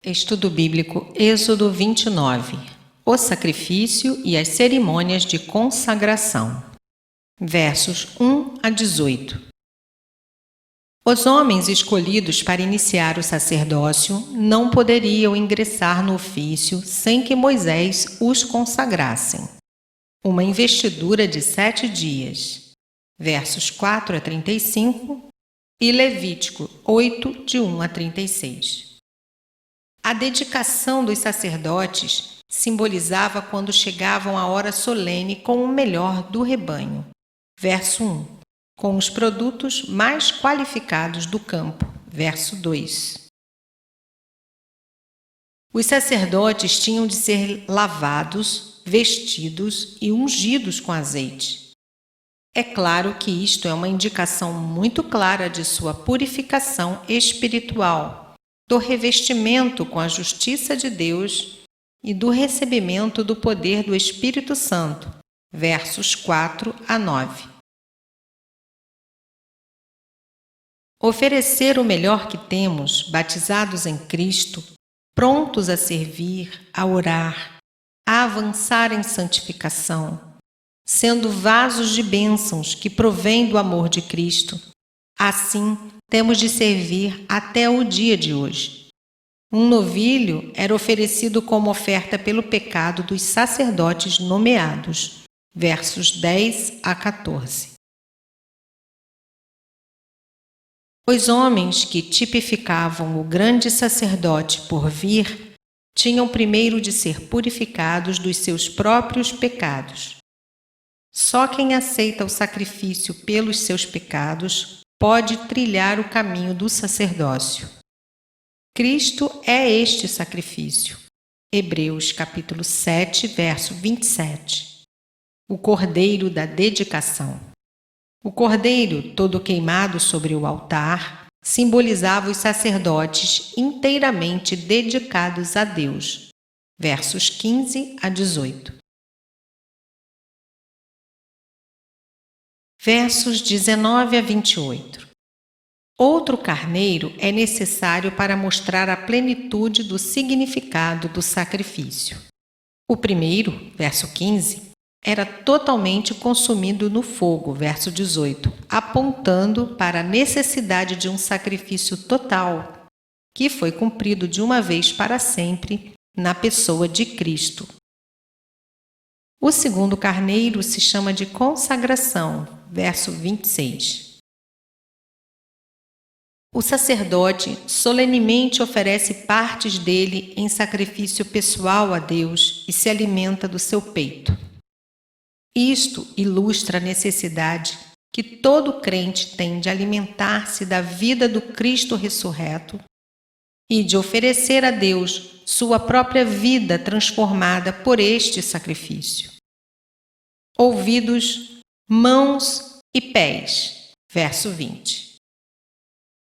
Estudo Bíblico, Êxodo 29. O sacrifício e as cerimônias de consagração. Versos 1 a 18. Os homens escolhidos para iniciar o sacerdócio não poderiam ingressar no ofício sem que Moisés os consagrasse. Uma investidura de 7 dias. Versos 4 a 35 e Levítico 8, de 1 a 36. A dedicação dos sacerdotes simbolizava quando chegavam a hora solene com o melhor do rebanho. Verso 1. Com os produtos mais qualificados do campo. Verso 2. Os sacerdotes tinham de ser lavados, vestidos e ungidos com azeite. É claro que isto é uma indicação muito clara de sua purificação espiritual, do revestimento com a justiça de Deus e do recebimento do poder do Espírito Santo. Versos 4 a 9. Oferecer o melhor que temos, batizados em Cristo, prontos a servir, a orar, a avançar em santificação, sendo vasos de bênçãos que provêm do amor de Cristo. Assim, temos de servir até o dia de hoje. Um novilho era oferecido como oferta pelo pecado dos sacerdotes nomeados. Versos 10 a 14. Os homens que tipificavam o grande sacerdote por vir tinham primeiro de ser purificados dos seus próprios pecados. Só quem aceita o sacrifício pelos seus pecados pode trilhar o caminho do sacerdócio. Cristo é este sacrifício. Hebreus capítulo 7, verso 27. O cordeiro da dedicação. O cordeiro, todo queimado sobre o altar, simbolizava os sacerdotes inteiramente dedicados a Deus. Versos 15 a 18. Versos 19 a 28. Outro carneiro é necessário para mostrar a plenitude do significado do sacrifício. O primeiro, verso 15, era totalmente consumido no fogo, verso 18, apontando para a necessidade de um sacrifício total, que foi cumprido de uma vez para sempre na pessoa de Cristo. O segundo carneiro se chama de consagração, verso 26. O sacerdote solenemente oferece partes dele em sacrifício pessoal a Deus e se alimenta do seu peito. Isto ilustra a necessidade que todo crente tem de alimentar-se da vida do Cristo ressurreto e de oferecer a Deus sua própria vida transformada por este sacrifício. Ouvidos, mãos e pés. Verso 20.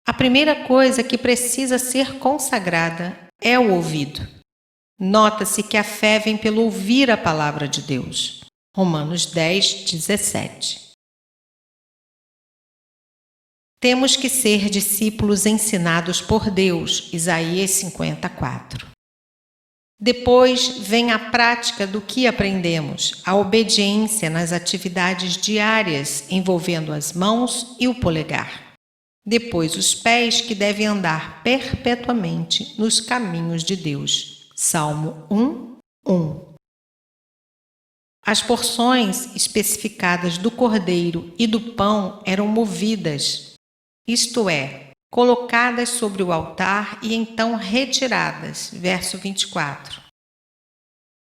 A primeira coisa que precisa ser consagrada é o ouvido. Nota-se que a fé vem pelo ouvir a palavra de Deus. Romanos 10, 17. Temos que ser discípulos ensinados por Deus. Isaías 54. Depois vem a prática do que aprendemos, a obediência nas atividades diárias envolvendo as mãos e o polegar. Depois os pés que devem andar perpetuamente nos caminhos de Deus. Salmo 1, 1. As porções especificadas do cordeiro e do pão eram movidas, isto é, colocadas sobre o altar e então retiradas. Verso 24.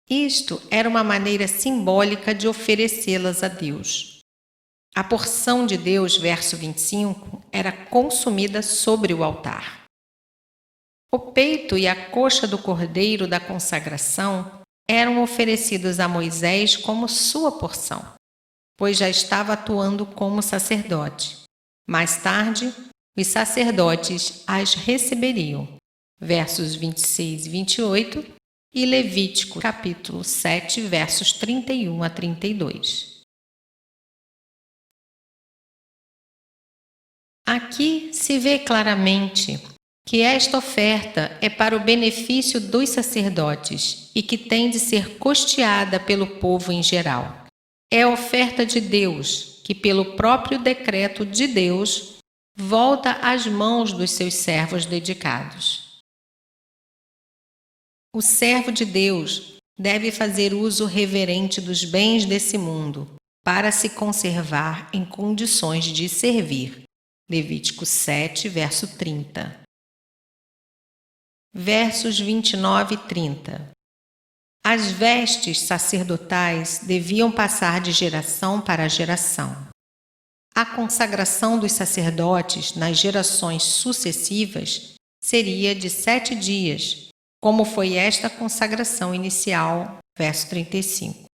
Isto era uma maneira simbólica de oferecê-las a Deus. A porção de Deus, verso 25, era consumida sobre o altar. O peito e a coxa do cordeiro da consagração eram oferecidos a Moisés como sua porção, pois já estava atuando como sacerdote. Mais tarde, os sacerdotes as receberiam. Versos 26 e 28 e Levítico capítulo 7, versos 31 a 32. Aqui se vê claramente que esta oferta é para o benefício dos sacerdotes e que tem de ser custeada pelo povo em geral. É a oferta de Deus, que pelo próprio decreto de Deus, volta às mãos dos seus servos dedicados. O servo de Deus deve fazer uso reverente dos bens desse mundo para se conservar em condições de servir. Levítico 7, verso 30. Versos 29 e 30. As vestes sacerdotais deviam passar de geração para geração. A consagração dos sacerdotes nas gerações sucessivas seria de 7 dias, como foi esta consagração inicial, verso 35.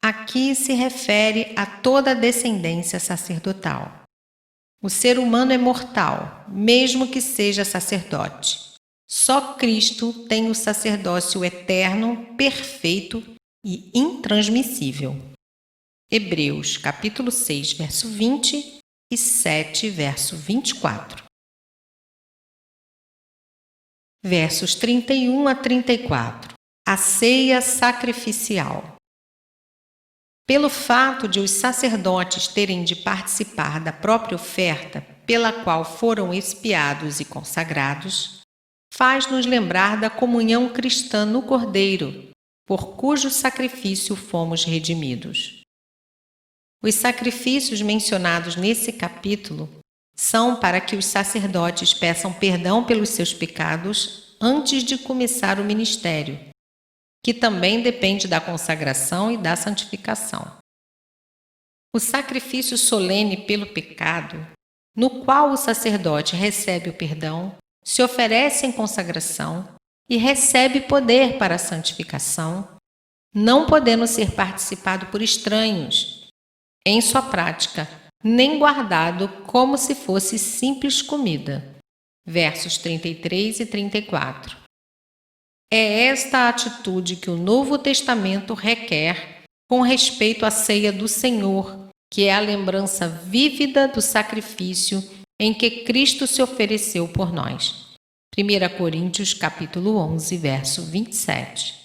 Aqui se refere a toda a descendência sacerdotal. O ser humano é mortal, mesmo que seja sacerdote. Só Cristo tem o sacerdócio eterno, perfeito e intransmissível. Hebreus, capítulo 6, verso 20 e 7, verso 24. Versos 31 a 34. A ceia sacrificial. Pelo fato de os sacerdotes terem de participar da própria oferta pela qual foram expiados e consagrados, faz-nos lembrar da comunhão cristã no Cordeiro, por cujo sacrifício fomos redimidos. Os sacrifícios mencionados nesse capítulo são para que os sacerdotes peçam perdão pelos seus pecados antes de começar o ministério, que também depende da consagração e da santificação. O sacrifício solene pelo pecado, no qual o sacerdote recebe o perdão, se oferece em consagração e recebe poder para a santificação, não podendo ser participado por estranhos, em sua prática, nem guardado como se fosse simples comida. Versos 33 e 34. É esta a atitude que o Novo Testamento requer com respeito à ceia do Senhor, que é a lembrança vívida do sacrifício em que Cristo se ofereceu por nós. 1 Coríntios capítulo 11, verso 27.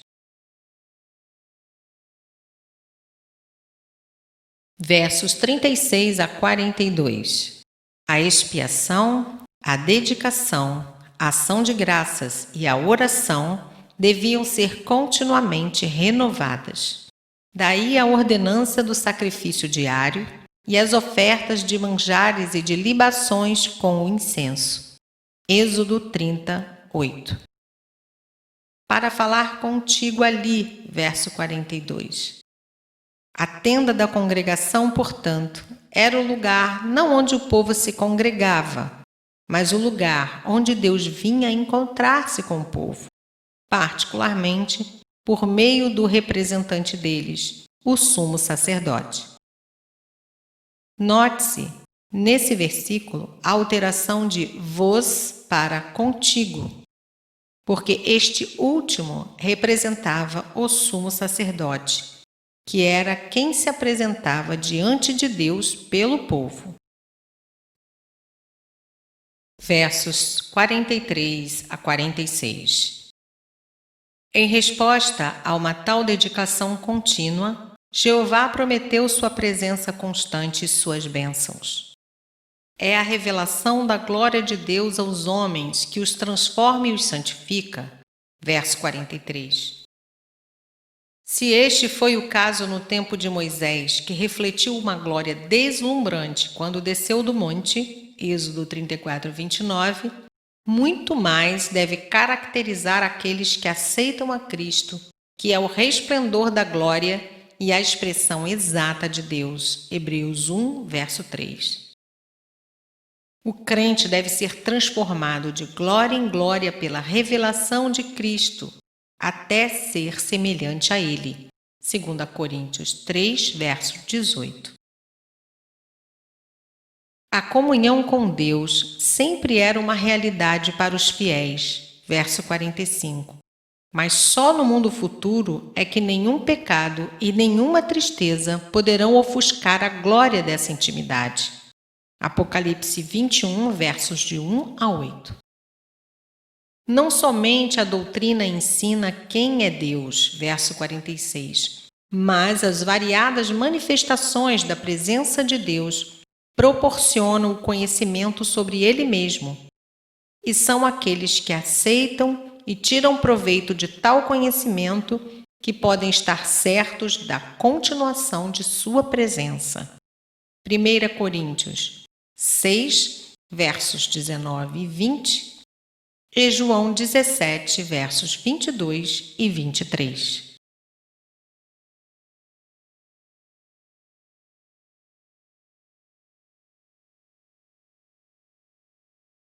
Versos 36 a 42. A expiação, a dedicação, a ação de graças e a oração deviam ser continuamente renovadas. Daí a ordenança do sacrifício diário e as ofertas de manjares e de libações com o incenso. Êxodo 30, 8. Para falar contigo ali, verso 42. A tenda da congregação, portanto, era o lugar não onde o povo se congregava, mas o lugar onde Deus vinha encontrar-se com o povo, particularmente por meio do representante deles, o sumo sacerdote. Note-se, nesse versículo, a alteração de vos para contigo, porque este último representava o sumo sacerdote, que era quem se apresentava diante de Deus pelo povo. Versos 43 a 46. Em resposta a uma tal dedicação contínua, Jeová prometeu sua presença constante e suas bênçãos. É a revelação da glória de Deus aos homens que os transforma e os santifica. Verso 43. Se este foi o caso no tempo de Moisés, que refletiu uma glória deslumbrante quando desceu do monte, Êxodo 34, 29, muito mais deve caracterizar aqueles que aceitam a Cristo, que é o resplendor da glória e a expressão exata de Deus, Hebreus 1, verso 3. O crente deve ser transformado de glória em glória pela revelação de Cristo, até ser semelhante a Ele. 2 Coríntios 3, verso 18. A comunhão com Deus sempre era uma realidade para os fiéis. Verso 45. Mas só no mundo futuro é que nenhum pecado e nenhuma tristeza poderão ofuscar a glória dessa intimidade. Apocalipse 21, versos de 1 a 8. Não somente a doutrina ensina quem é Deus, verso 46, mas as variadas manifestações da presença de Deus proporcionam o conhecimento sobre Ele mesmo, e são aqueles que aceitam e tiram proveito de tal conhecimento que podem estar certos da continuação de sua presença. 1 Coríntios 6, versos 19 e 20, e João 17, versos 22 e 23.